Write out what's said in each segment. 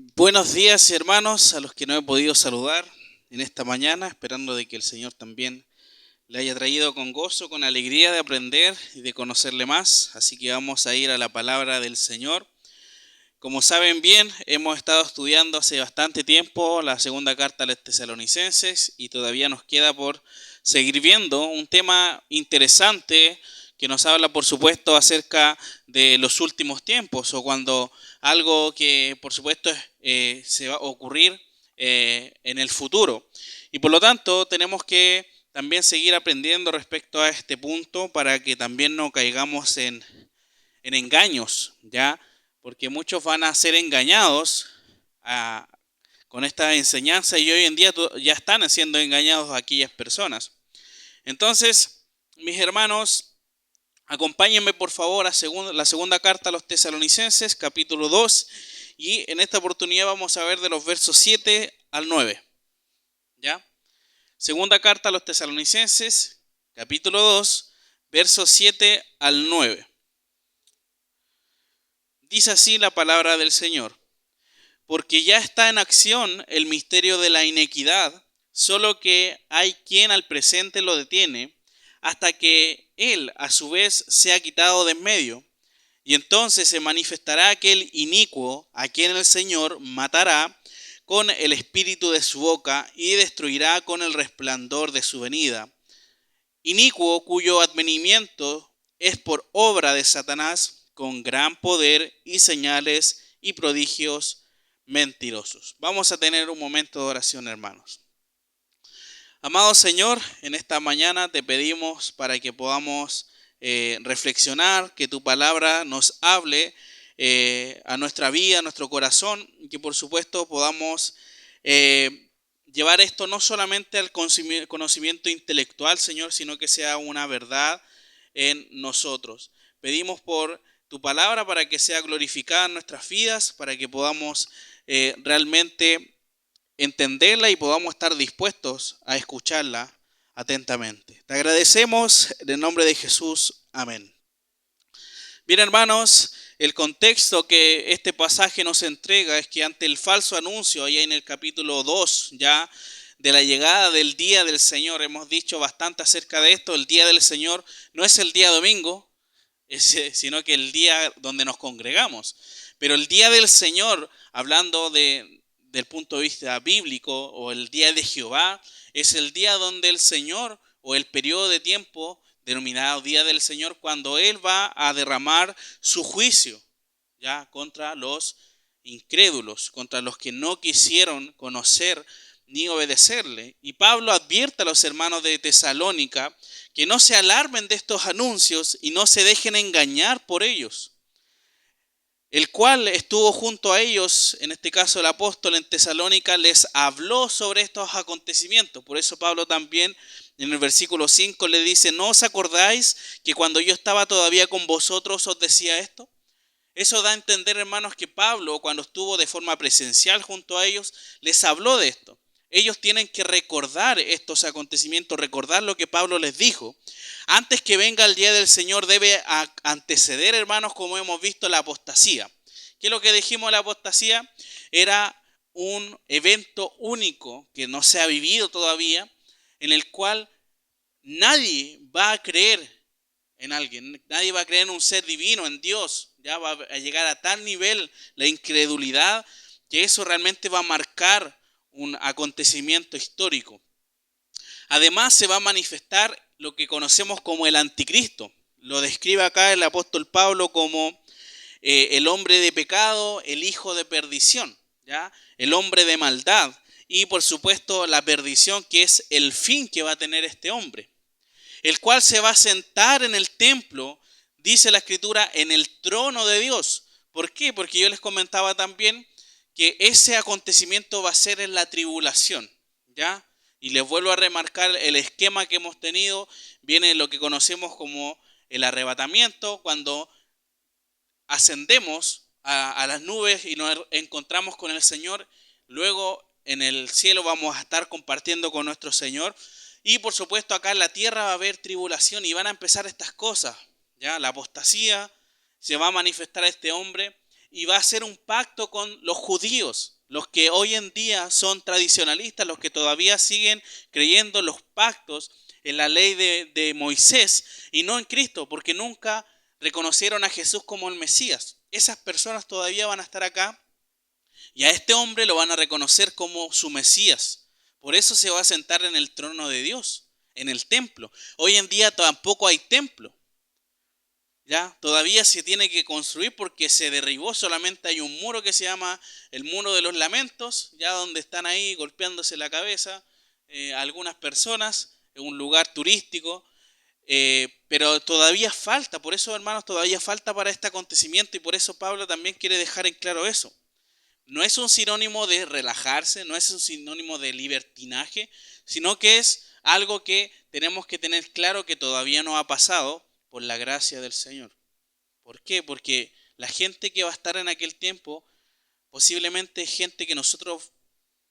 Buenos días, hermanos, a los que no he podido saludar en esta mañana, esperando de que el Señor también le haya traído con gozo, con alegría de aprender y de conocerle más. Así que vamos a ir a la palabra del Señor. Como saben bien, hemos estado estudiando hace bastante tiempo la segunda carta a los Tesalonicenses y todavía nos queda por seguir viendo un tema interesante que nos habla, por supuesto, acerca de los últimos tiempos o cuando algo que, por supuesto, se va a ocurrir en el futuro. Y por lo tanto, tenemos que también seguir aprendiendo respecto a este punto para que también no caigamos en engaños, ¿ya? Porque muchos van a ser engañados a, con esta enseñanza y hoy en día ya están siendo engañados aquellas personas. Entonces, mis hermanos, acompáñenme por favor a la segunda carta a los Tesalonicenses, capítulo 2, y en esta oportunidad vamos a ver de los versos 7 al 9. ¿Ya? Segunda carta a los Tesalonicenses, capítulo 2, versos 7 al 9. Dice así la palabra del Señor. Porque ya está en acción el misterio de la inequidad, solo que hay quien al presente lo detiene, hasta que él a su vez sea quitado de en medio. Y entonces se manifestará aquel inicuo a quien el Señor matará con el espíritu de su boca y destruirá con el resplandor de su venida. Inicuo cuyo advenimiento es por obra de Satanás con gran poder y señales y prodigios mentirosos. Vamos a tener un momento de oración, hermanos. Amado Señor, en esta mañana te pedimos para que podamos reflexionar, que tu palabra nos hable a nuestra vida, a nuestro corazón, y que por supuesto podamos llevar esto no solamente al conocimiento intelectual, Señor, sino que sea una verdad en nosotros. Pedimos por tu palabra para que sea glorificada en nuestras vidas, para que podamos realmente entenderla y podamos estar dispuestos a escucharla atentamente. Te agradecemos en el nombre de Jesús. Amén. Bien, hermanos, el contexto que este pasaje nos entrega es que ante el falso anuncio, allá en el capítulo 2 ya, de la llegada del día del Señor, hemos dicho bastante acerca de esto. El día del Señor no es el día domingo, sino que el día donde nos congregamos. Pero el día del Señor, hablando del punto de vista bíblico, o el día de Jehová, es el día donde el Señor, o el periodo de tiempo denominado día del Señor, cuando Él va a derramar su juicio, ya, contra los incrédulos, contra los que no quisieron conocer ni obedecerle. Y Pablo advierte a los hermanos de Tesalónica que no se alarmen de estos anuncios y no se dejen engañar por ellos, el cual estuvo junto a ellos, en este caso el apóstol en Tesalónica, les habló sobre estos acontecimientos. Por eso Pablo también en el versículo 5 le dice, ¿no os acordáis que cuando yo estaba todavía con vosotros os decía esto? Eso da a entender, hermanos, que Pablo, cuando estuvo de forma presencial junto a ellos, les habló de esto. Ellos tienen que recordar estos acontecimientos, recordar lo que Pablo les dijo. Antes que venga el día del Señor debe anteceder, hermanos, como hemos visto, la apostasía. ¿Qué es lo que dijimos de la apostasía? Era un evento único que no se ha vivido todavía, en el cual nadie va a creer en alguien, nadie va a creer en un ser divino, en Dios. Ya va a llegar a tal nivel la incredulidad que eso realmente va a marcar un acontecimiento histórico. Además se va a manifestar lo que conocemos como el anticristo. Lo describe acá el apóstol Pablo como el hombre de pecado, el hijo de perdición, ¿ya? El hombre de maldad y por supuesto la perdición, que es el fin que va a tener este hombre, el cual se va a sentar en el templo, dice la escritura, en el trono de Dios. ¿Por qué? Porque yo les comentaba también que ese acontecimiento va a ser en la tribulación, ¿ya? Y les vuelvo a remarcar el esquema que hemos tenido. Viene lo que conocemos como el arrebatamiento, cuando ascendemos a las nubes y nos encontramos con el Señor. Luego en el cielo vamos a estar compartiendo con nuestro Señor. Y por supuesto acá en la tierra va a haber tribulación y van a empezar estas cosas, ¿ya? La apostasía, se va a manifestar a este hombre, y va a hacer un pacto con los judíos, los que hoy en día son tradicionalistas, los que todavía siguen creyendo los pactos en la ley de Moisés y no en Cristo, porque nunca reconocieron a Jesús como el Mesías. Esas personas todavía van a estar acá y a este hombre lo van a reconocer como su Mesías. Por eso se va a sentar en el trono de Dios, en el templo. Hoy en día tampoco hay templo. ¿Ya? Todavía se tiene que construir porque se derribó, solamente hay un muro que se llama el muro de los lamentos, ya donde están ahí golpeándose la cabeza algunas personas, en un lugar turístico, pero todavía falta, por eso hermanos, todavía falta para este acontecimiento y por eso Pablo también quiere dejar en claro eso. No es un sinónimo de relajarse, no es un sinónimo de libertinaje, sino que es algo que tenemos que tener claro que todavía no ha pasado por la gracia del Señor. ¿Por qué? Porque la gente que va a estar en aquel tiempo posiblemente es gente que nosotros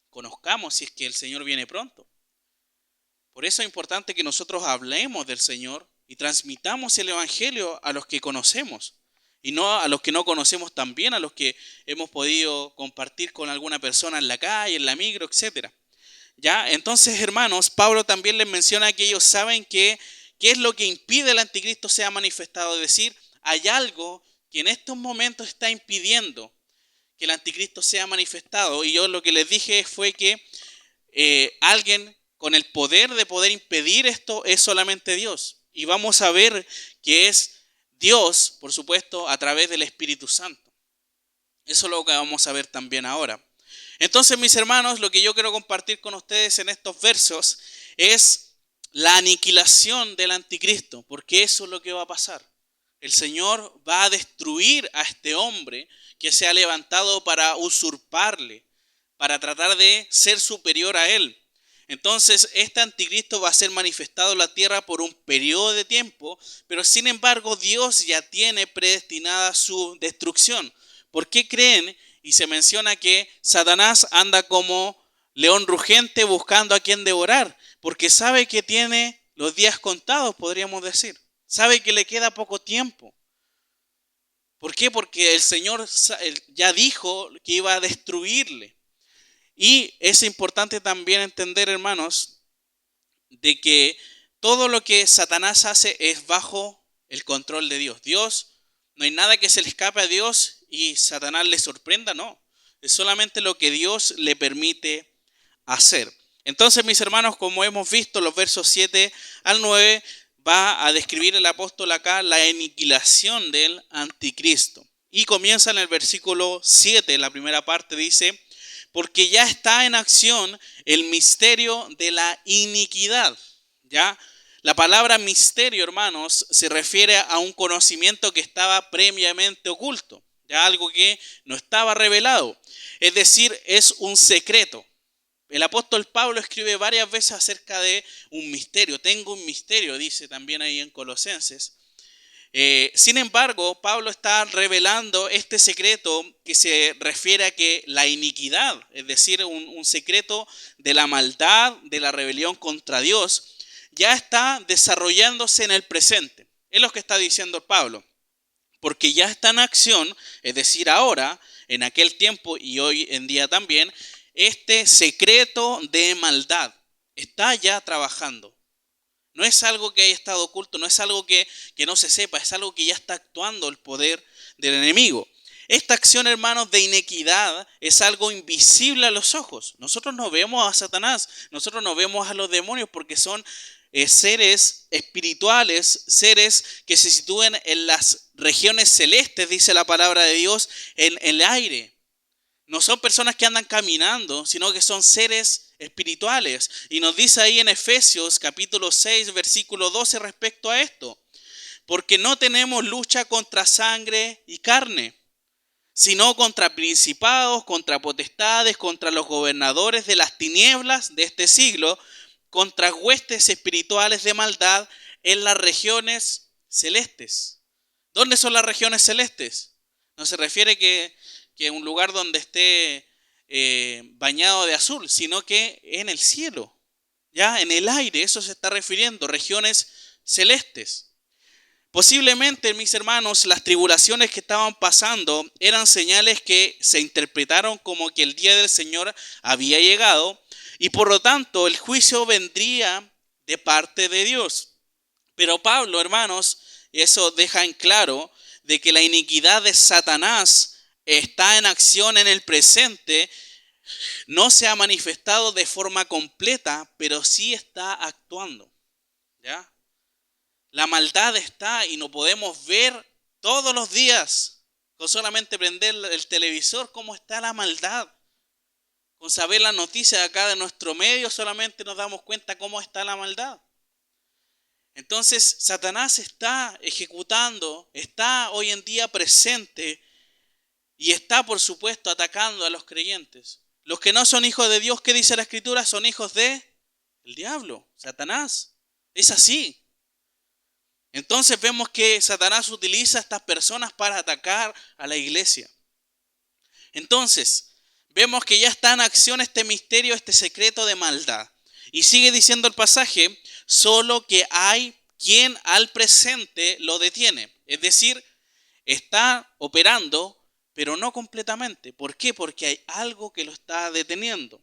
conozcamos si es que el Señor viene pronto. Por eso es importante que nosotros hablemos del Señor y transmitamos el Evangelio a los que conocemos. Y no a los que no conocemos también, a los que hemos podido compartir con alguna persona en la calle, en la micro, etc. ¿Ya? Entonces, hermanos, Pablo también les menciona que ellos saben que qué es lo que impide el anticristo sea manifestado. Es decir, hay algo que en estos momentos está impidiendo que el anticristo sea manifestado. Y yo lo que les dije fue que alguien con el poder de poder impedir esto es solamente Dios. Y vamos a ver que es Dios, por supuesto, a través del Espíritu Santo. Eso es lo que vamos a ver también ahora. Entonces, mis hermanos, lo que yo quiero compartir con ustedes en estos versos es la aniquilación del anticristo, porque eso es lo que va a pasar. El Señor va a destruir a este hombre que se ha levantado para usurparle, para tratar de ser superior a él. Entonces, este anticristo va a ser manifestado en la tierra por un periodo de tiempo, pero sin embargo Dios ya tiene predestinada su destrucción. ¿Por qué creen? Y se menciona que Satanás anda como león rugente buscando a quien devorar, porque sabe que tiene los días contados, podríamos decir. Sabe que le queda poco tiempo. ¿Por qué? Porque el Señor ya dijo que iba a destruirle. Y es importante también entender, hermanos, de que todo lo que Satanás hace es bajo el control de Dios. Dios, no hay nada que se le escape a Dios y Satanás le sorprenda, no. Es solamente lo que Dios le permite hacer. Entonces, mis hermanos, como hemos visto, los versos 7 al 9, va a describir el apóstol acá la aniquilación del anticristo. Y comienza en el versículo 7, la primera parte dice: porque ya está en acción el misterio de la iniquidad. ¿Ya? La palabra misterio, hermanos, se refiere a un conocimiento que estaba previamente oculto, ya algo que no estaba revelado. Es decir, es un secreto. El apóstol Pablo escribe varias veces acerca de un misterio. Tengo un misterio, dice también ahí en Colosenses. Sin embargo, Pablo está revelando este secreto que se refiere a que la iniquidad, es decir, un secreto de la maldad, de la rebelión contra Dios, ya está desarrollándose en el presente. Es lo que está diciendo Pablo. Porque ya está en acción, es decir, ahora, en aquel tiempo y hoy en día también, este secreto de maldad está ya trabajando. No es algo que haya estado oculto, no es algo que no se sepa, es algo que ya está actuando el poder del enemigo. Esta acción, hermanos, de inequidad es algo invisible a los ojos. Nosotros no vemos a Satanás, nosotros no vemos a los demonios porque son seres espirituales, seres que se sitúan en las regiones celestes, dice la palabra de Dios, en el aire. No son personas que andan caminando, sino que son seres espirituales. Y nos dice ahí en Efesios capítulo 6, versículo 12 respecto a esto. Porque no tenemos lucha contra sangre y carne, sino contra principados, contra potestades, contra los gobernadores de las tinieblas de este siglo, contra huestes espirituales de maldad en las regiones celestes. ¿Dónde son las regiones celestes? No se refiere que un lugar donde esté bañado de azul, sino que en el cielo, ya en el aire, eso se está refiriendo, regiones celestes. Posiblemente, mis hermanos, las tribulaciones que estaban pasando eran señales que se interpretaron como que el día del Señor había llegado y por lo tanto el juicio vendría de parte de Dios. Pero Pablo, hermanos, eso deja en claro de que la iniquidad de Satanás está en acción en el presente, no se ha manifestado de forma completa, pero sí está actuando, ¿ya? La maldad está y no podemos ver todos los días con solamente prender el televisor cómo está la maldad. Con saber las noticias acá de nuestro medio solamente nos damos cuenta cómo está la maldad. Entonces Satanás está ejecutando, está hoy en día presente y está por supuesto atacando a los creyentes. Los que no son hijos de Dios, ¿qué dice la Escritura? Son hijos del diablo, Satanás. Es así. Entonces vemos que Satanás utiliza a estas personas para atacar a la iglesia. Entonces, vemos que ya está en acción este misterio, este secreto de maldad. Y sigue diciendo el pasaje, solo que hay quien al presente lo detiene. Es decir, está operando, pero no completamente. ¿Por qué? Porque hay algo que lo está deteniendo.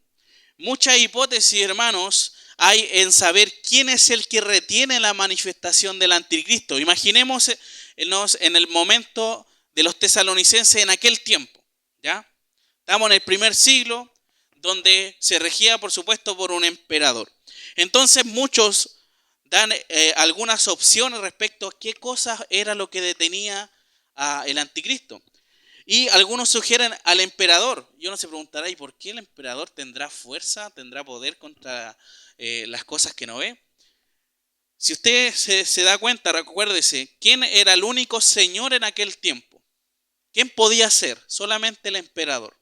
Muchas hipótesis, hermanos, hay en saber quién es el que retiene la manifestación del anticristo. Imaginémonos en el momento de los tesalonicenses en aquel tiempo, ¿ya? Estamos en el primer siglo, donde se regía, por supuesto, por un emperador. Entonces muchos dan algunas opciones respecto a qué cosas era lo que detenía al anticristo. Y algunos sugieren al emperador. Y uno se preguntará, ¿y por qué el emperador tendrá fuerza, tendrá poder contra las cosas que no ve? Si usted se da cuenta, recuérdese, ¿quién era el único señor en aquel tiempo? ¿Quién podía ser? Solamente el emperador.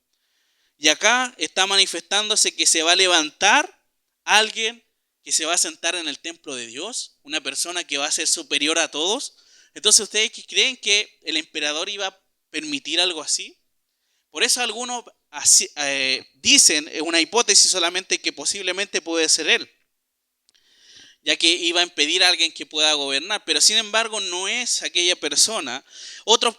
Y acá está manifestándose que se va a levantar alguien que se va a sentar en el templo de Dios, una persona que va a ser superior a todos. Entonces, ¿ustedes creen que el emperador iba a permitir algo así? Por eso algunos dicen una hipótesis solamente que posiblemente puede ser él, ya que iba a impedir a alguien que pueda gobernar, pero sin embargo no es aquella persona. Otros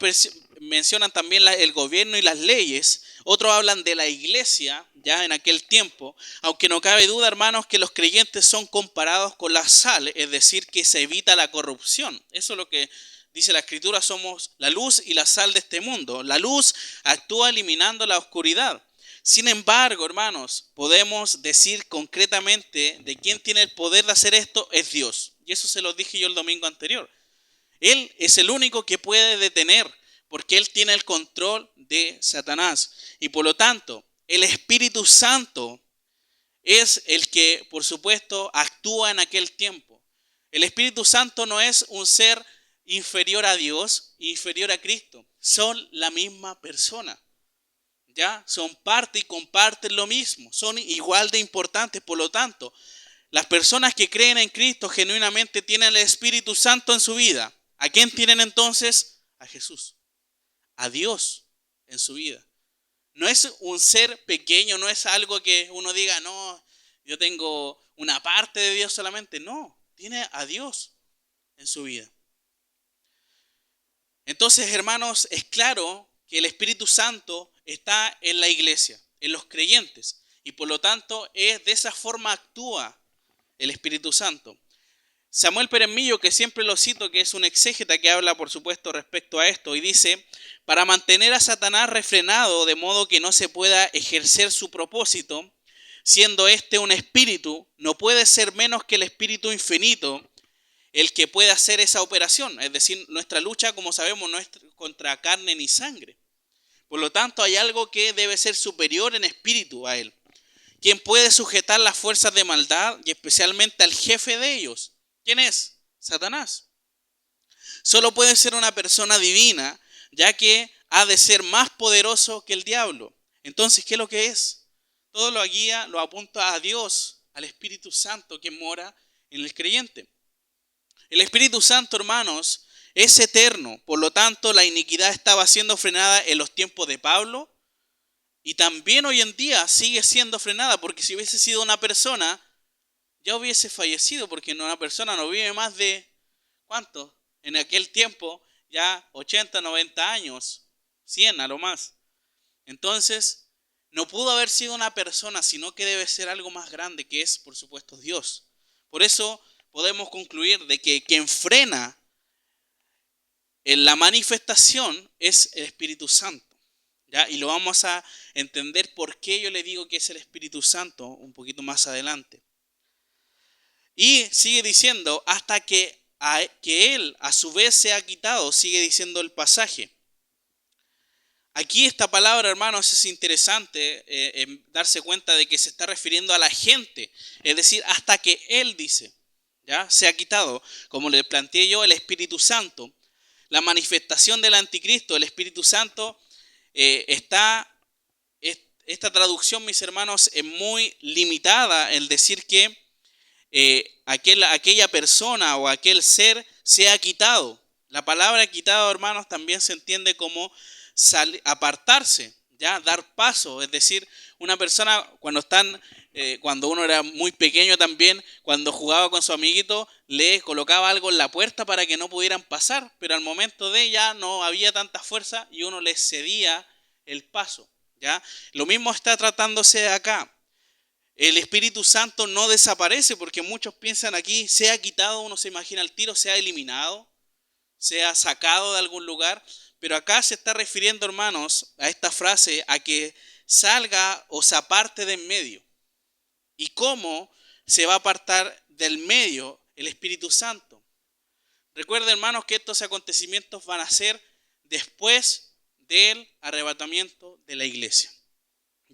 mencionan también el gobierno y las leyes, otros hablan de la iglesia ya en aquel tiempo, aunque no cabe duda, hermanos, que los creyentes son comparados con la sal, es decir, que se evita la corrupción. Eso es lo que dice la Escritura, somos la luz y la sal de este mundo. La luz actúa eliminando la oscuridad. Sin embargo, hermanos, podemos decir concretamente de quién tiene el poder de hacer esto es Dios. Y eso se lo dije yo el domingo anterior. Él es el único que puede detener, porque Él tiene el control de Satanás. Y por lo tanto, el Espíritu Santo es el que, por supuesto, actúa en aquel tiempo. El Espíritu Santo no es un ser inferior a Dios, inferior a Cristo. Son la misma persona. ¿Ya? Son parte y comparten lo mismo. Son igual de importantes. Por lo tanto, las personas que creen en Cristo genuinamente tienen el Espíritu Santo en su vida. ¿A quién tienen entonces? A Jesús. A Dios en su vida. No es un ser pequeño, no es algo que uno diga, no, yo tengo una parte de Dios solamente. No, tiene a Dios en su vida. Entonces, hermanos, es claro que el Espíritu Santo está en la iglesia, en los creyentes. Y por lo tanto, de esa forma actúa el Espíritu Santo. Samuel Pérez Millo, que siempre lo cito, que es un exégeta que habla, por supuesto, respecto a esto, y dice, para mantener a Satanás refrenado de modo que no se pueda ejercer su propósito, siendo este un espíritu, no puede ser menos que el espíritu infinito el que puede hacer esa operación. Es decir, nuestra lucha, como sabemos, no es contra carne ni sangre. Por lo tanto, hay algo que debe ser superior en espíritu a él, quien puede sujetar las fuerzas de maldad y especialmente al jefe de ellos. ¿Quién es? Satanás. Solo puede ser una persona divina, ya que ha de ser más poderoso que el diablo. Entonces, ¿qué es lo que es? Todo lo guía, lo apunta a Dios, al Espíritu Santo que mora en el creyente. El Espíritu Santo, hermanos, es eterno. Por lo tanto, la iniquidad estaba siendo frenada en los tiempos de Pablo y también hoy en día sigue siendo frenada, porque si hubiese sido una persona, ya hubiese fallecido, porque una persona no vive más de, ¿cuánto? en aquel tiempo ya 80, 90 años, 100 a lo más. Entonces, no pudo haber sido una persona, sino que debe ser algo más grande, que es, por supuesto, Dios. Por eso podemos concluir de que quien frena en la manifestación es el Espíritu Santo, ¿ya? Y lo vamos a entender por qué yo le digo que es el Espíritu Santo un poquito más adelante. Y sigue diciendo, hasta que Él a su vez se ha quitado, sigue diciendo el pasaje. Aquí esta palabra, hermanos, es interesante en darse cuenta de que se está refiriendo a la gente, es decir, hasta que Él dice, ¿ya? Se ha quitado, como le planteé yo, el Espíritu Santo. La manifestación del anticristo, el Espíritu Santo, esta traducción, mis hermanos, es muy limitada, el decir que aquella persona o aquel ser se ha quitado. La palabra quitado, hermanos, también se entiende como apartarse, ¿ya? Dar paso, es decir, una persona cuando uno era muy pequeño también, cuando jugaba con su amiguito, le colocaba algo en la puerta para que no pudieran pasar, pero al momento de ya no había tanta fuerza y uno les cedía el paso, ¿ya? Lo mismo está tratándose acá. El Espíritu Santo no desaparece porque muchos piensan aquí, se ha quitado, uno se imagina el tiro, se ha eliminado, se ha sacado de algún lugar, pero acá se está refiriendo, hermanos, a esta frase, a que salga o se aparte de en medio. ¿Y cómo se va a apartar del medio el Espíritu Santo? Recuerden, hermanos, que estos acontecimientos van a ser después del arrebatamiento de la iglesia.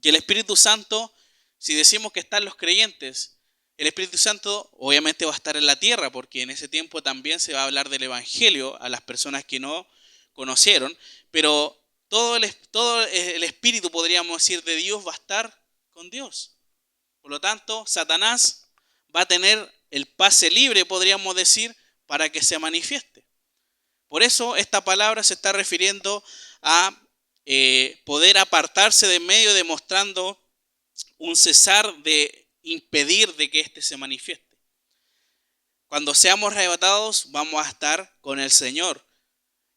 Y el Espíritu Santo, si decimos que están los creyentes, el Espíritu Santo obviamente va a estar en la tierra, porque en ese tiempo también se va a hablar del Evangelio a las personas que no conocieron, pero todo el Espíritu, podríamos decir, de Dios va a estar con Dios. Por lo tanto, Satanás va a tener el pase libre, podríamos decir, para que se manifieste. Por eso esta palabra se está refiriendo a poder apartarse de en medio, demostrando un cesar de impedir de que éste se manifieste. Cuando seamos arrebatados, vamos a estar con el Señor.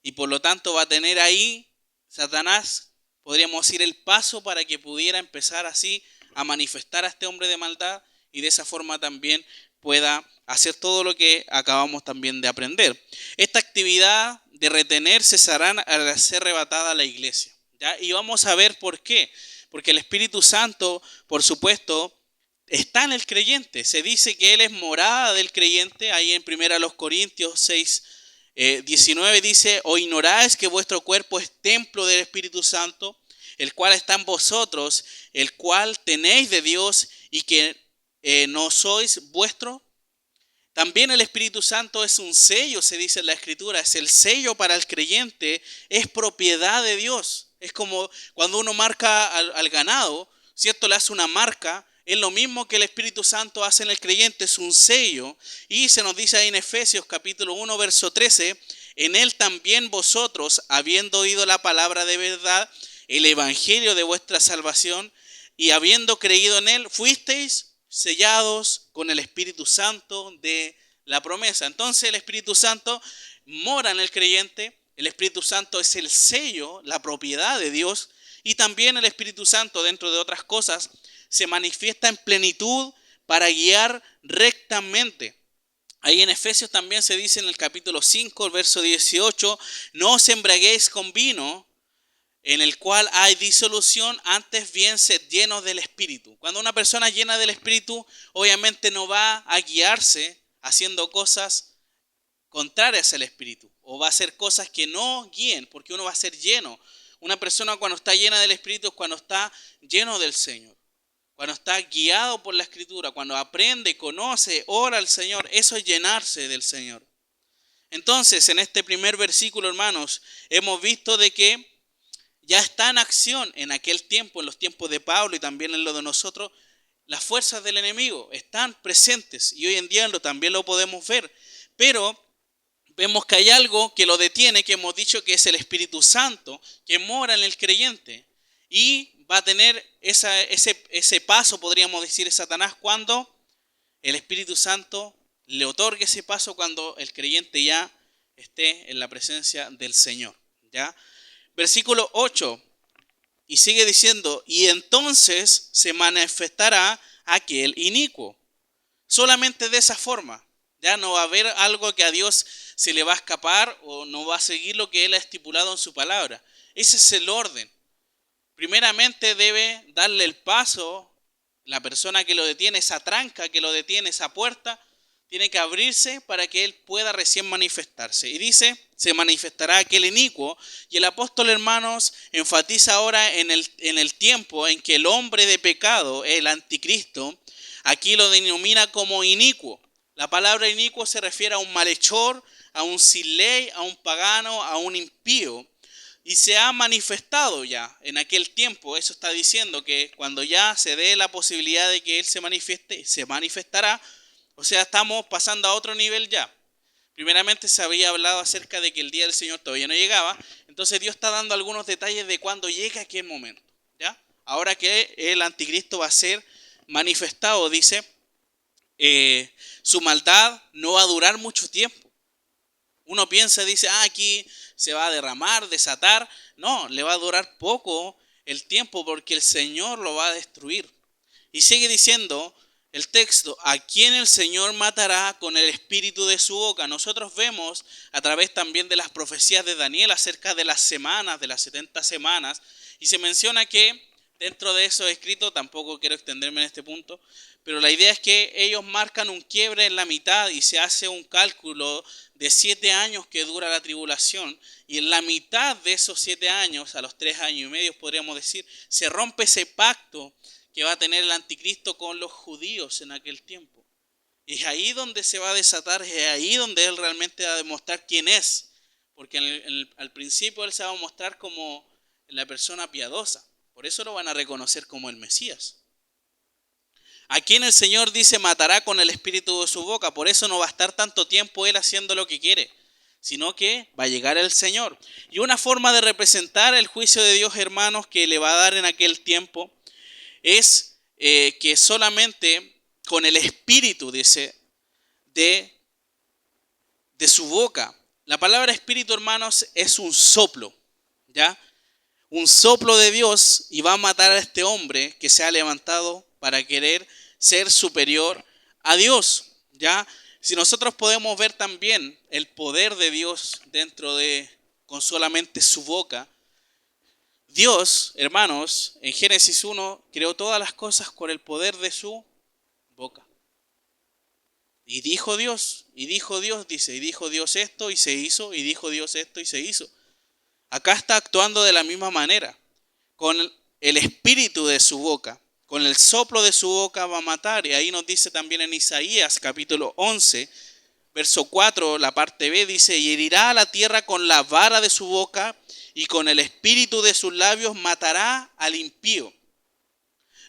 Y por lo tanto va a tener ahí Satanás, podríamos decir, el paso para que pudiera empezar así a manifestar a este hombre de maldad y de esa forma también pueda hacer todo lo que acabamos también de aprender. Esta actividad de retener cesará al ser arrebatada la iglesia, ¿ya? Y vamos a ver por qué. Porque el Espíritu Santo, por supuesto, está en el creyente. Se dice que Él es morada del creyente. Ahí en 1 Corintios 6, 19 dice, ¿o ignoráis que vuestro cuerpo es templo del Espíritu Santo, el cual está en vosotros, el cual tenéis de Dios y que no sois vuestro? También el Espíritu Santo es un sello, se dice en la Escritura, es el sello para el creyente, es propiedad de Dios. Es como cuando uno marca al ganado, ¿cierto? Le hace una marca. Es lo mismo que el Espíritu Santo hace en el creyente, es un sello. Y se nos dice ahí en Efesios capítulo 1, verso 13, en él también vosotros, habiendo oído la palabra de verdad, el evangelio de vuestra salvación, y habiendo creído en él, fuisteis sellados con el Espíritu Santo de la promesa. Entonces el Espíritu Santo mora en el creyente, el Espíritu Santo es el sello, la propiedad de Dios, y también el Espíritu Santo, dentro de otras cosas, se manifiesta en plenitud para guiar rectamente. Ahí en Efesios también se dice en el capítulo 5, el verso 18, no os embriaguéis con vino, en el cual hay disolución, antes bien sed llenos del Espíritu. Cuando una persona llena del Espíritu, obviamente no va a guiarse haciendo cosas contrarias al Espíritu, o va a hacer cosas que no guíen, porque uno va a ser lleno. Una persona cuando está llena del Espíritu es cuando está lleno del Señor, cuando está guiado por la Escritura, cuando aprende, conoce, ora al Señor. Eso es llenarse del Señor. Entonces, en este primer versículo, hermanos, hemos visto de que ya está en acción en aquel tiempo, en los tiempos de Pablo y también en lo de nosotros, las fuerzas del enemigo están presentes y hoy en día también lo podemos ver. Pero vemos que hay algo que lo detiene, que hemos dicho que es el Espíritu Santo, que mora en el creyente y va a tener ese paso, podríamos decir, de Satanás cuando el Espíritu Santo le otorgue ese paso, cuando el creyente ya esté en la presencia del Señor. ¿Ya? Versículo 8, y sigue diciendo, y entonces se manifestará aquel inicuo. Solamente de esa forma. Ya no va a haber algo que a Dios se le va a escapar o no va a seguir lo que Él ha estipulado en su palabra. Ese es el orden. Primeramente debe darle el paso, la persona que lo detiene, esa tranca que lo detiene, esa puerta, tiene que abrirse para que Él pueda recién manifestarse. Y dice, se manifestará aquel inicuo. Y el apóstol, hermanos, enfatiza ahora en el tiempo en que el hombre de pecado, el anticristo, aquí lo denomina como inicuo. La palabra inicuo se refiere a un malhechor, a un sin ley, a un pagano, a un impío. Y se ha manifestado ya en aquel tiempo. Eso está diciendo que cuando ya se dé la posibilidad de que Él se manifieste, se manifestará. O sea, estamos pasando a otro nivel ya. Primeramente se había hablado acerca de que el día del Señor todavía no llegaba. Entonces Dios está dando algunos detalles de cuándo llega aquel momento. ¿Ya? Ahora que el anticristo va a ser manifestado, dice, su maldad no va a durar mucho tiempo. Uno piensa, dice, aquí se va a derramar, desatar. No, le va a durar poco el tiempo porque el Señor lo va a destruir. Y sigue diciendo el texto, a quien el Señor matará con el espíritu de su boca. Nosotros vemos a través también de las profecías de Daniel acerca de las semanas, de las 70 semanas, y se menciona que dentro de esos escritos, tampoco quiero extenderme en este punto, pero la idea es que ellos marcan un quiebre en la mitad y se hace un cálculo de 7 años que dura la tribulación, y en la mitad de esos 7 años, a los 3 años y medio podríamos decir, se rompe ese pacto que va a tener el anticristo con los judíos en aquel tiempo. Y es ahí donde se va a desatar, es ahí donde él realmente va a demostrar quién es, porque al principio él se va a mostrar como la persona piadosa, por eso lo van a reconocer como el Mesías. A quien el Señor dice matará con el espíritu de su boca, por eso no va a estar tanto tiempo él haciendo lo que quiere, sino que va a llegar el Señor. Y una forma de representar el juicio de Dios, hermanos, que le va a dar en aquel tiempo, es que solamente con el espíritu, dice, de su boca. La palabra espíritu, hermanos, es un soplo, ¿ya? Un soplo de Dios, y va a matar a este hombre que se ha levantado para querer ser superior a Dios, ¿ya? Si nosotros podemos ver también el poder de Dios con solamente su boca. Dios, hermanos, en Génesis 1 creó todas las cosas con el poder de su boca. Y dijo Dios, dice, y dijo Dios esto y se hizo, y dijo Dios esto y se hizo. Acá está actuando de la misma manera, con el espíritu de su boca, con el soplo de su boca va a matar. Y ahí nos dice también en Isaías capítulo 11, verso 4, la parte B, dice, y herirá a la tierra con la vara de su boca, y con el espíritu de sus labios matará al impío.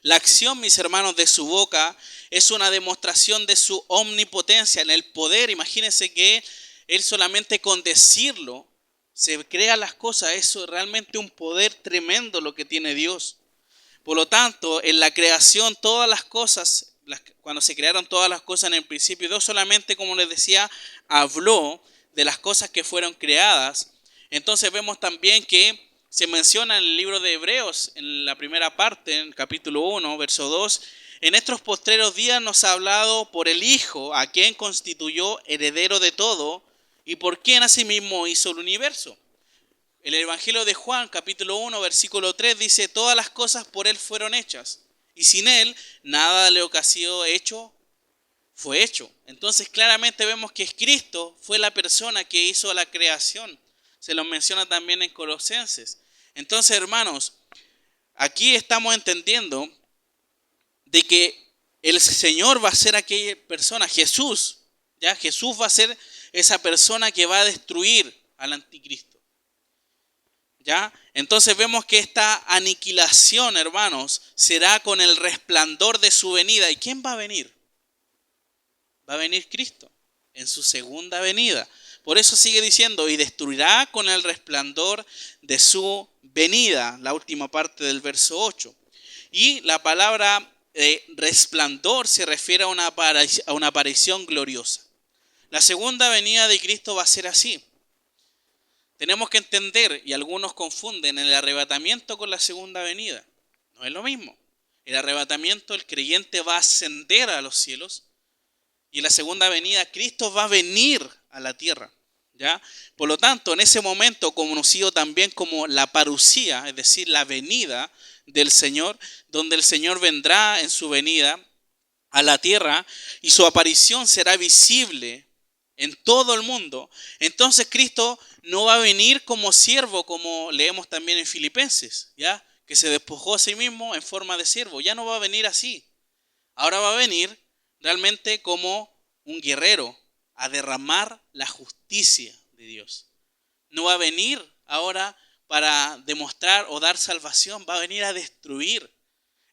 La acción, mis hermanos, de su boca es una demostración de su omnipotencia en el poder. Imagínense que él solamente con decirlo se crean las cosas. Eso es realmente un poder tremendo lo que tiene Dios. Por lo tanto, en la creación, todas las cosas, cuando se crearon todas las cosas en el principio, Dios solamente, como les decía, habló de las cosas que fueron creadas. Entonces vemos también que se menciona en el libro de Hebreos, en la primera parte, en el capítulo 1, verso 2, en estos postreros días nos ha hablado por el Hijo, a quien constituyó heredero de todo, y por quien asimismo hizo el universo. El Evangelio de Juan, capítulo 1, versículo 3, dice, todas las cosas por Él fueron hechas, y sin Él nada de lo que ha sido hecho fue hecho. Entonces claramente vemos que Cristo fue la persona que hizo la creación. Se lo menciona también en Colosenses. Entonces, hermanos, aquí estamos entendiendo de que el Señor va a ser aquella persona, Jesús, ¿ya? Jesús va a ser esa persona que va a destruir al anticristo, ¿ya? Entonces vemos que esta aniquilación, hermanos, será con el resplandor de su venida. ¿Y quién va a venir? Va a venir Cristo en su segunda venida. Por eso sigue diciendo, y destruirá con el resplandor de su venida, la última parte del verso 8. Y la palabra resplandor se refiere a una aparición gloriosa. La segunda venida de Cristo va a ser así. tenemos que entender, y algunos confunden el arrebatamiento con la segunda venida. No es lo mismo. El arrebatamiento, el creyente va a ascender a los cielos, y en la segunda venida Cristo va a venir a la tierra. ¿Ya? Por lo tanto, en ese momento, conocido también como la parusía, es decir, la venida del Señor, donde el Señor vendrá en su venida a la tierra y su aparición será visible en todo el mundo, entonces Cristo no va a venir como siervo, como leemos también en Filipenses, ¿ya? Que se despojó a sí mismo en forma de siervo. Ya no va a venir así. Ahora va a venir realmente como un guerrero a derramar la justicia de Dios. No va a venir ahora para demostrar o dar salvación, va a venir a destruir.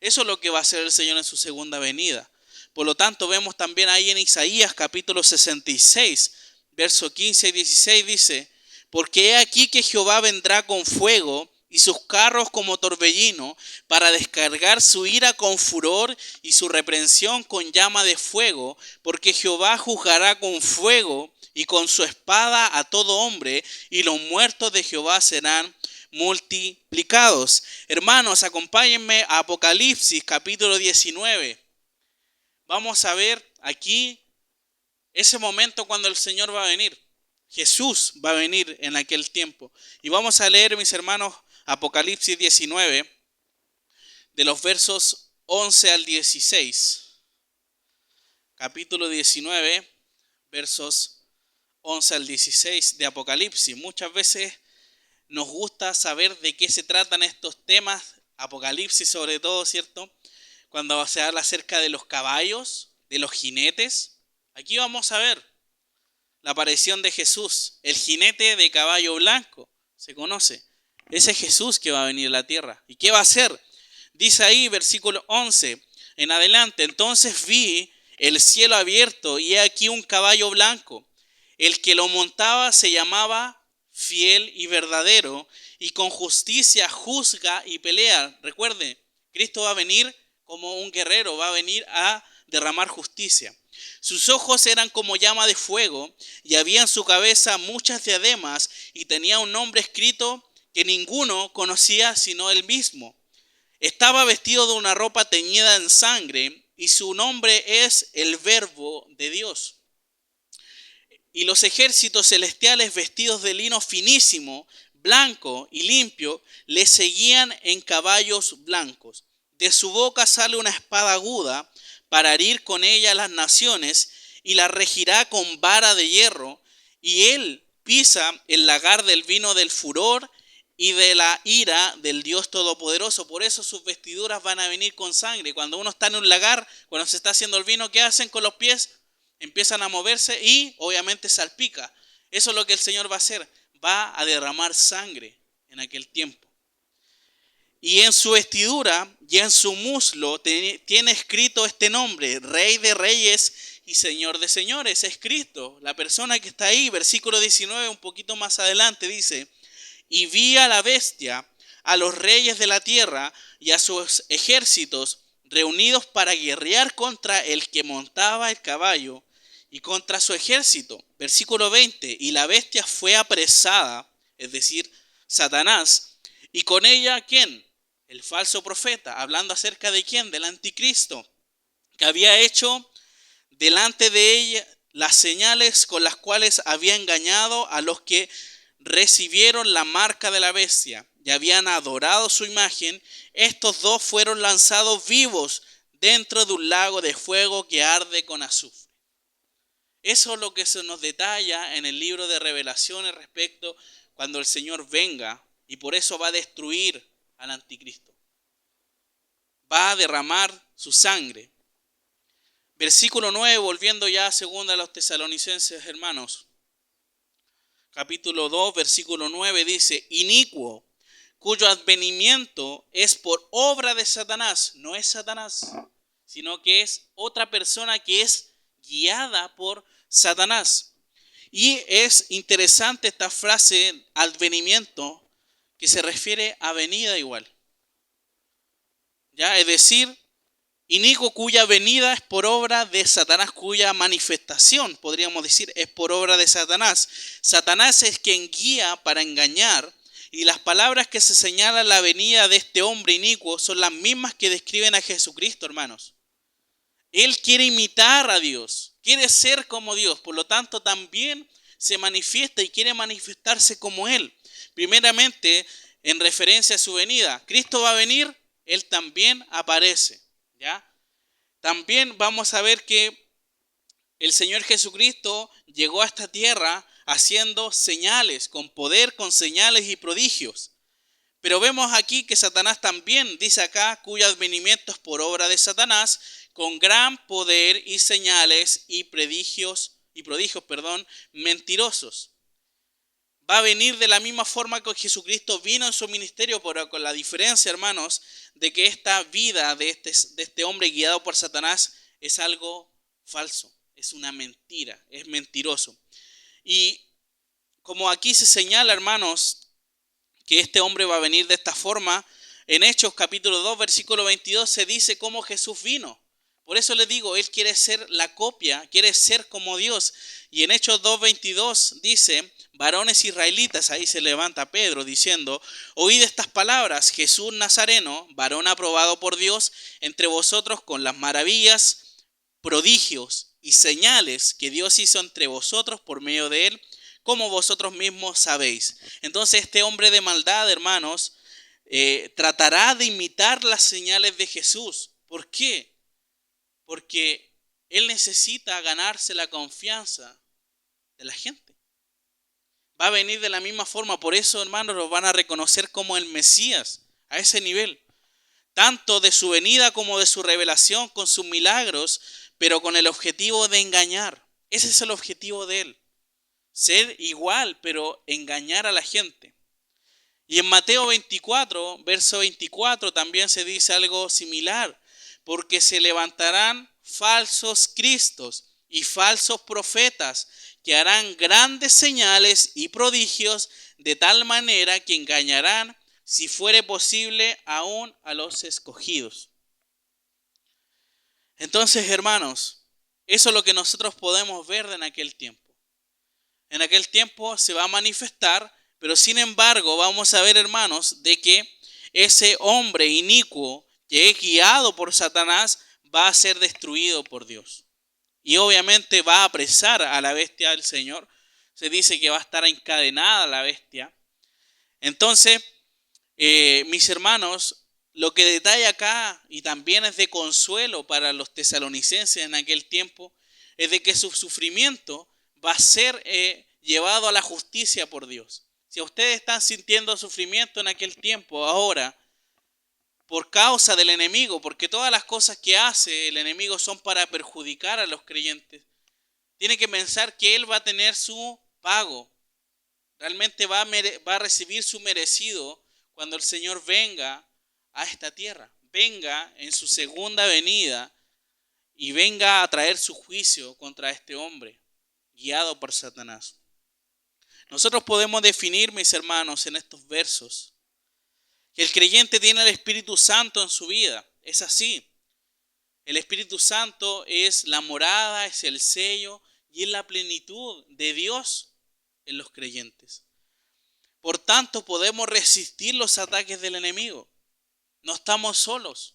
Eso es lo que va a hacer el Señor en su segunda venida. Por lo tanto, vemos también ahí en Isaías capítulo 66, versos 15 y 16, dice: porque he aquí que Jehová vendrá con fuego y sus carros como torbellino, para descargar su ira con furor y su reprensión con llama de fuego, porque Jehová juzgará con fuego y con su espada a todo hombre, y los muertos de Jehová serán multiplicados. Hermanos, acompáñenme a Apocalipsis capítulo 19. Vamos a ver aquí ese momento cuando el Señor va a venir. Jesús va a venir en aquel tiempo. Y vamos a leer, mis hermanos, Apocalipsis 19, de los versos 11 al 16. Capítulo 19, versos 11 al 16 de Apocalipsis. Muchas veces nos gusta saber de qué se tratan estos temas, Apocalipsis sobre todo, ¿cierto? Cuando se habla acerca de los caballos, de los jinetes. Aquí vamos a ver la aparición de Jesús, el jinete de caballo blanco, se conoce. Ese Jesús que va a venir a la tierra. ¿Y qué va a hacer? Dice ahí, versículo 11 en adelante: entonces vi el cielo abierto y he aquí un caballo blanco. El que lo montaba se llamaba Fiel y Verdadero, y con justicia juzga y pelea. Recuerde, Cristo va a venir como un guerrero, va a venir a derramar justicia. Sus ojos eran como llama de fuego, y había en su cabeza muchas diademas, y tenía un nombre escrito que ninguno conocía sino él mismo. Estaba vestido de una ropa teñida en sangre, y su nombre es el Verbo de Dios. Y los ejércitos celestiales, vestidos de lino finísimo, blanco y limpio, le seguían en caballos blancos. De su boca sale una espada aguda para herir con ella las naciones, y la regirá con vara de hierro, y él pisa el lagar del vino del furor y de la ira del Dios Todopoderoso. Por eso sus vestiduras van a venir con sangre. Cuando uno está en un lagar, cuando se está haciendo el vino, ¿qué hacen con los pies? Empiezan a moverse y obviamente salpica. Eso es lo que el Señor va a hacer. Va a derramar sangre en aquel tiempo. Y en su vestidura y en su muslo tiene escrito este nombre: Rey de Reyes y Señor de Señores. Es Cristo, la persona que está ahí. Versículo 19, un poquito más adelante, dice: y vi a la bestia, a los reyes de la tierra y a sus ejércitos reunidos para guerrear contra el que montaba el caballo y contra su ejército. Versículo 20, y la bestia fue apresada, es decir, Satanás, y con ella, ¿quién? El falso profeta. ¿Hablando acerca de quién? Del anticristo, que había hecho delante de ella las señales con las cuales había engañado a los que recibieron la marca de la bestia y habían adorado su imagen. Estos dos fueron lanzados vivos dentro de un lago de fuego que arde con azufre. Eso es lo que se nos detalla en el libro de Revelaciones respecto cuando el Señor venga, y por eso va a destruir al anticristo. Va a derramar su sangre. Versículo 9, volviendo ya a segunda a los Tesalonicenses, hermanos. Capítulo 2, versículo 9 dice: inicuo, cuyo advenimiento es por obra de Satanás. No es Satanás, sino que es otra persona que es guiada por Satanás. Y es interesante esta frase, advenimiento, que se refiere a venida igual. ¿Ya? Es decir, inicuo cuya venida es por obra de Satanás, cuya manifestación, podríamos decir, es por obra de Satanás. Satanás es quien guía para engañar, y las palabras que se señalan la venida de este hombre inicuo son las mismas que describen a Jesucristo, hermanos. Él quiere imitar a Dios, quiere ser como Dios, por lo tanto también se manifiesta y quiere manifestarse como Él. Primeramente, en referencia a su venida, Cristo va a venir, Él también aparece, ¿ya? También vamos a ver que el Señor Jesucristo llegó a esta tierra haciendo señales, con poder, con señales y prodigios. Pero vemos aquí que Satanás también, dice acá, cuyo advenimiento es por obra de Satanás, con gran poder y señales y prodigios, mentirosos. Va a venir de la misma forma que Jesucristo vino en su ministerio, pero con la diferencia, hermanos, de que esta vida de este hombre guiado por Satanás es algo falso, es una mentira, es mentiroso. Y como aquí se señala, hermanos, que este hombre va a venir de esta forma, en Hechos capítulo 2, versículo 22 se dice cómo Jesús vino. Por eso le digo, Él quiere ser la copia, quiere ser como Dios. Y en Hechos 2:22 dice, varones israelitas, ahí se levanta Pedro diciendo, oíd estas palabras, Jesús Nazareno, varón aprobado por Dios, entre vosotros con las maravillas, prodigios y señales que Dios hizo entre vosotros por medio de Él, como vosotros mismos sabéis. Entonces este hombre de maldad, hermanos, tratará de imitar las señales de Jesús. ¿Por qué? Porque él necesita ganarse la confianza de la gente. Va a venir de la misma forma, por eso, hermanos, lo van a reconocer como el Mesías, a ese nivel. Tanto de su venida como de su revelación, con sus milagros, pero con el objetivo de engañar. Ese es el objetivo de él. Ser igual, pero engañar a la gente. Y en Mateo 24, verso 24, también se dice algo similar. Porque se levantarán falsos cristos y falsos profetas que harán grandes señales y prodigios de tal manera que engañarán, si fuere posible, aún a los escogidos. Entonces, hermanos, eso es lo que nosotros podemos ver en aquel tiempo. En aquel tiempo se va a manifestar, pero sin embargo vamos a ver, hermanos, de que ese hombre inicuo que es guiado por Satanás va a ser destruido por Dios. Y obviamente va a apresar a la bestia del Señor. Se dice que va a estar encadenada la bestia. Entonces, mis hermanos, lo que detalla acá, y también es de consuelo para los tesalonicenses en aquel tiempo, es de que su sufrimiento va a ser llevado a la justicia por Dios. Si ustedes están sintiendo sufrimiento en aquel tiempo, ahora, por causa del enemigo, porque todas las cosas que hace el enemigo son para perjudicar a los creyentes, tiene que pensar que él va a tener su pago. Realmente va a recibir su merecido cuando el Señor venga a esta tierra. Venga en su segunda venida y venga a traer su juicio contra este hombre, guiado por Satanás. Nosotros podemos definir, mis hermanos, en estos versos, que el creyente tiene el Espíritu Santo en su vida. Es así. El Espíritu Santo es la morada, es el sello y es la plenitud de Dios en los creyentes. Por tanto, podemos resistir los ataques del enemigo. No estamos solos.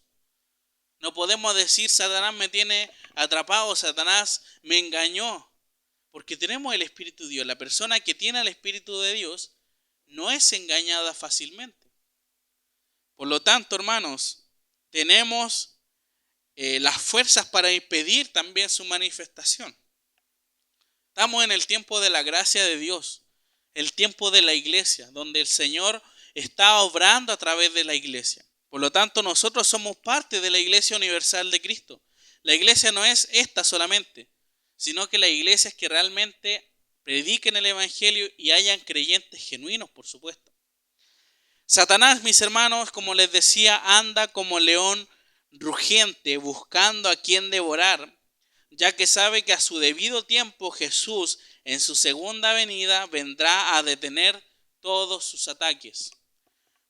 No podemos decir, Satanás me tiene atrapado, Satanás me engañó. Porque tenemos el Espíritu de Dios. La persona que tiene el Espíritu de Dios no es engañada fácilmente. Por lo tanto, hermanos, tenemos las fuerzas para impedir también su manifestación. Estamos en el tiempo de la gracia de Dios, el tiempo de la iglesia, donde el Señor está obrando a través de la iglesia. Por lo tanto, nosotros somos parte de la iglesia universal de Cristo. La iglesia no es esta solamente, sino que la iglesia es que realmente prediquen el evangelio y hayan creyentes genuinos, por supuesto. Satanás, mis hermanos, como les decía, anda como león rugiente buscando a quien devorar, ya que sabe que a su debido tiempo Jesús en su segunda venida vendrá a detener todos sus ataques.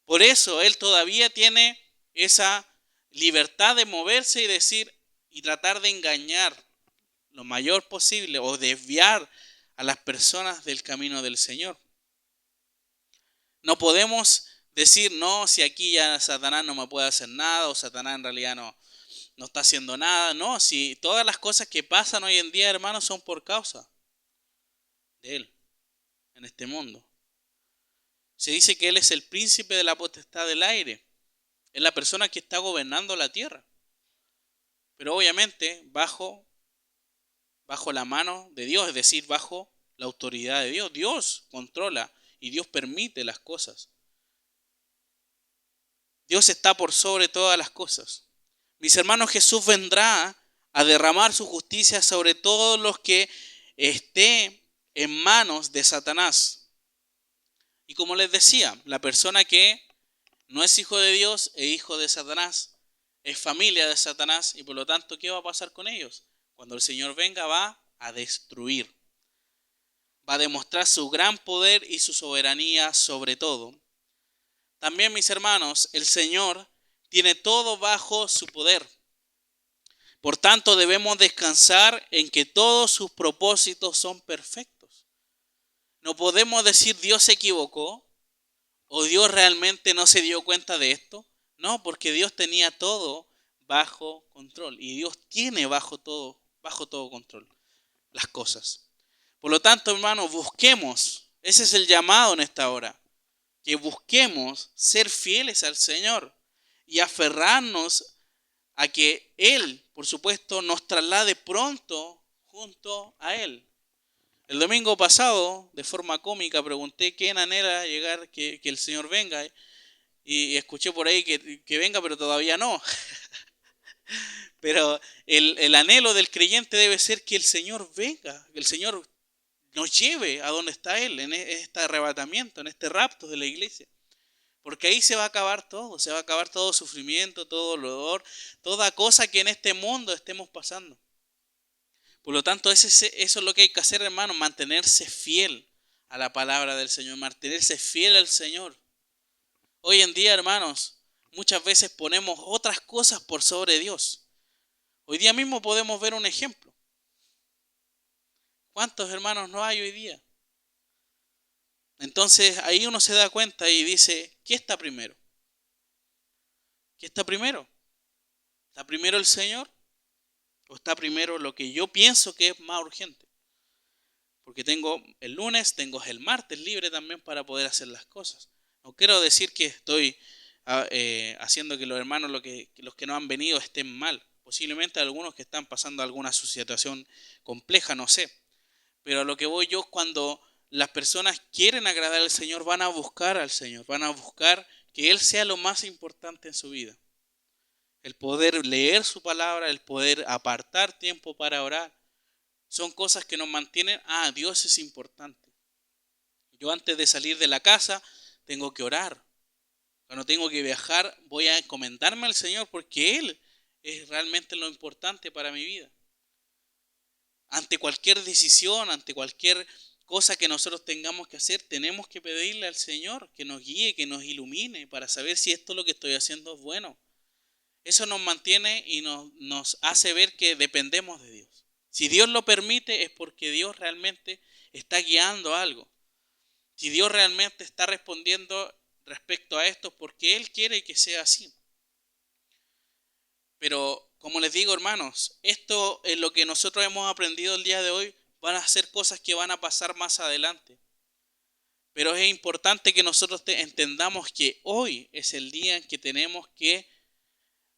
Por eso él todavía tiene esa libertad de moverse y decir y tratar de engañar lo mayor posible o desviar a las personas del camino del Señor. No podemos decir, no, si aquí ya Satanás no me puede hacer nada, o Satanás en realidad no está haciendo nada. No, si todas las cosas que pasan hoy en día, hermanos, son por causa de Él en este mundo. Se dice que Él es el príncipe de la potestad del aire. Es la persona que está gobernando la tierra. Pero obviamente bajo la mano de Dios, es decir, bajo la autoridad de Dios. Dios controla y Dios permite las cosas. Dios está por sobre todas las cosas. Mis hermanos, Jesús vendrá a derramar su justicia sobre todos los que esté en manos de Satanás. Y como les decía, la persona que no es hijo de Dios es hijo de Satanás, es familia de Satanás y por lo tanto, ¿qué va a pasar con ellos? Cuando el Señor venga va a destruir. Va a demostrar su gran poder y su soberanía sobre todo. También, mis hermanos, el Señor tiene todo bajo su poder. Por tanto, debemos descansar en que todos sus propósitos son perfectos. No podemos decir Dios se equivocó o Dios realmente no se dio cuenta de esto. No, porque Dios tenía todo bajo control y Dios tiene bajo todo control las cosas. Por lo tanto, hermanos, busquemos, ese es el llamado en esta hora, que busquemos ser fieles al Señor y aferrarnos a que Él, por supuesto, nos traslade pronto junto a Él. El domingo pasado, de forma cómica, pregunté quién anhela llegar, que el Señor venga, y escuché por ahí que venga, pero todavía no. Pero el anhelo del creyente debe ser que el Señor venga, que el Señor nos lleve a donde está Él, en este arrebatamiento, en este rapto de la iglesia. Porque ahí se va a acabar todo sufrimiento, todo dolor, toda cosa que en este mundo estemos pasando. Por lo tanto, eso es lo que hay que hacer, hermano, mantenerse fiel a la palabra del Señor, mantenerse fiel al Señor. Hoy en día, hermanos, muchas veces ponemos otras cosas por sobre Dios. Hoy día mismo podemos ver un ejemplo. ¿Cuántos hermanos no hay hoy día? Entonces ahí uno se da cuenta y dice, ¿qué está primero? ¿Qué está primero? ¿Está primero el Señor? ¿O está primero lo que yo pienso que es más urgente? Porque tengo el lunes, tengo el martes libre también para poder hacer las cosas. No quiero decir que estoy haciendo que los hermanos, los que no han venido, estén mal. Posiblemente algunos que están pasando alguna situación compleja, no sé. Pero a lo que voy yo, cuando las personas quieren agradar al Señor, van a buscar al Señor, van a buscar que Él sea lo más importante en su vida. El poder leer su palabra, el poder apartar tiempo para orar, son cosas que nos mantienen, Dios es importante. Yo antes de salir de la casa tengo que orar. Cuando tengo que viajar voy a encomendarme al Señor porque Él es realmente lo importante para mi vida. Ante cualquier decisión, ante cualquier cosa que nosotros tengamos que hacer, tenemos que pedirle al Señor que nos guíe, que nos ilumine para saber si esto lo que estoy haciendo es bueno. Eso nos mantiene y nos hace ver que dependemos de Dios. Si Dios lo permite es porque Dios realmente está guiando algo. Si Dios realmente está respondiendo respecto a esto, porque Él quiere que sea así. Pero como les digo, hermanos, esto es lo que nosotros hemos aprendido el día de hoy. Van a ser cosas que van a pasar más adelante. Pero es importante que nosotros entendamos que hoy es el día en que tenemos que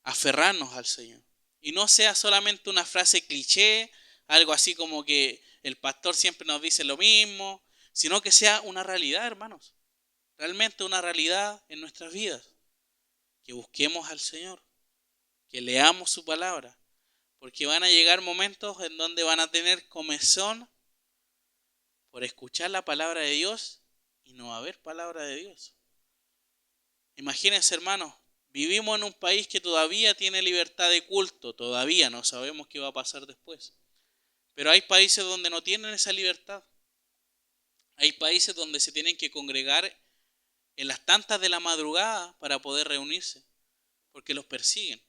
aferrarnos al Señor. Y no sea solamente una frase cliché, algo así como que el pastor siempre nos dice lo mismo, sino que sea una realidad, hermanos. Realmente una realidad en nuestras vidas. Que busquemos al Señor, que leamos su palabra, porque van a llegar momentos en donde van a tener comezón por escuchar la palabra de Dios y no va a haber palabra de Dios. Imagínense, hermanos, vivimos en un país que todavía tiene libertad de culto, todavía no sabemos qué va a pasar después. Pero hay países donde no tienen esa libertad. Hay países donde se tienen que congregar en las tantas de la madrugada para poder reunirse, porque los persiguen.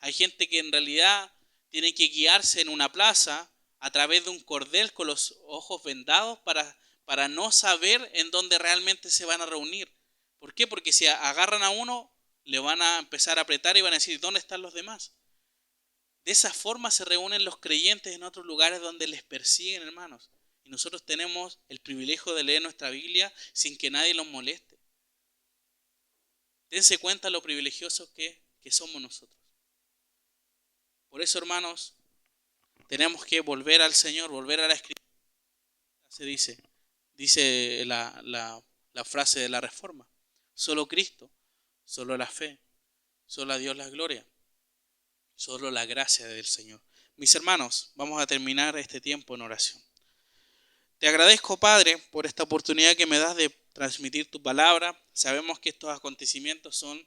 Hay gente que en realidad tiene que guiarse en una plaza a través de un cordel con los ojos vendados para no saber en dónde realmente se van a reunir. ¿Por qué? Porque si agarran a uno, le van a empezar a apretar y van a decir, ¿dónde están los demás? De esa forma se reúnen los creyentes en otros lugares donde les persiguen, hermanos. Y nosotros tenemos el privilegio de leer nuestra Biblia sin que nadie los moleste. Dense cuenta lo privilegiosos que somos nosotros. Por eso, hermanos, tenemos que volver al Señor, volver a la Escritura. Se dice la frase de la Reforma. Solo Cristo, solo la fe, solo a Dios la gloria, solo la gracia del Señor. Mis hermanos, vamos a terminar este tiempo en oración. Te agradezco, Padre, por esta oportunidad que me das de transmitir tu palabra. Sabemos que estos acontecimientos son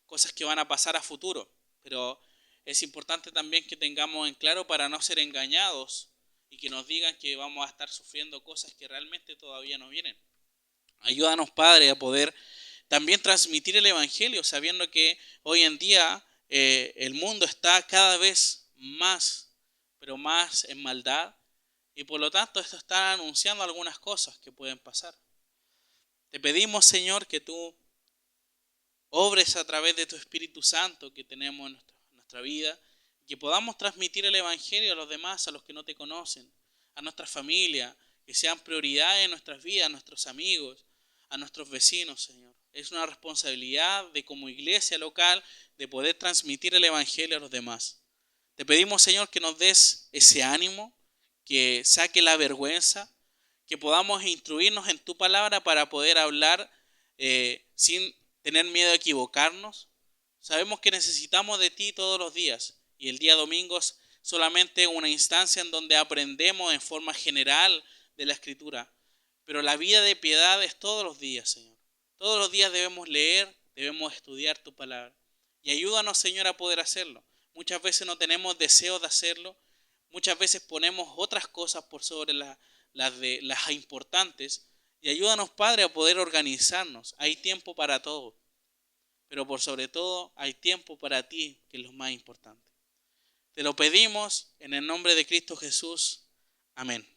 cosas que van a pasar a futuro, pero es importante también que tengamos en claro para no ser engañados y que nos digan que vamos a estar sufriendo cosas que realmente todavía no vienen. Ayúdanos, Padre, a poder también transmitir el Evangelio, sabiendo que hoy en día el mundo está cada vez más, pero más en maldad, y por lo tanto esto está anunciando algunas cosas que pueden pasar. Te pedimos, Señor, que tú obres a través de tu Espíritu Santo que tenemos en nuestra vida, que podamos transmitir el Evangelio a los demás, a los que no te conocen, a nuestra familia, que sean prioridades en nuestras vidas, a nuestros amigos, a nuestros vecinos, Señor. Es una responsabilidad de como iglesia local de poder transmitir el Evangelio a los demás. Te pedimos, Señor, que nos des ese ánimo, que saque la vergüenza, que podamos instruirnos en tu palabra para poder hablar sin tener miedo a equivocarnos. Sabemos que necesitamos de ti todos los días y el día domingo es solamente una instancia en donde aprendemos en forma general de la Escritura. Pero la vida de piedad es todos los días, Señor. Todos los días debemos leer, debemos estudiar tu palabra. Y ayúdanos, Señor, a poder hacerlo. Muchas veces no tenemos deseo de hacerlo. Muchas veces ponemos otras cosas por sobre las importantes. Y ayúdanos, Padre, a poder organizarnos. Hay tiempo para todo. Pero por sobre todo hay tiempo para ti, que es lo más importante. Te lo pedimos en el nombre de Cristo Jesús. Amén.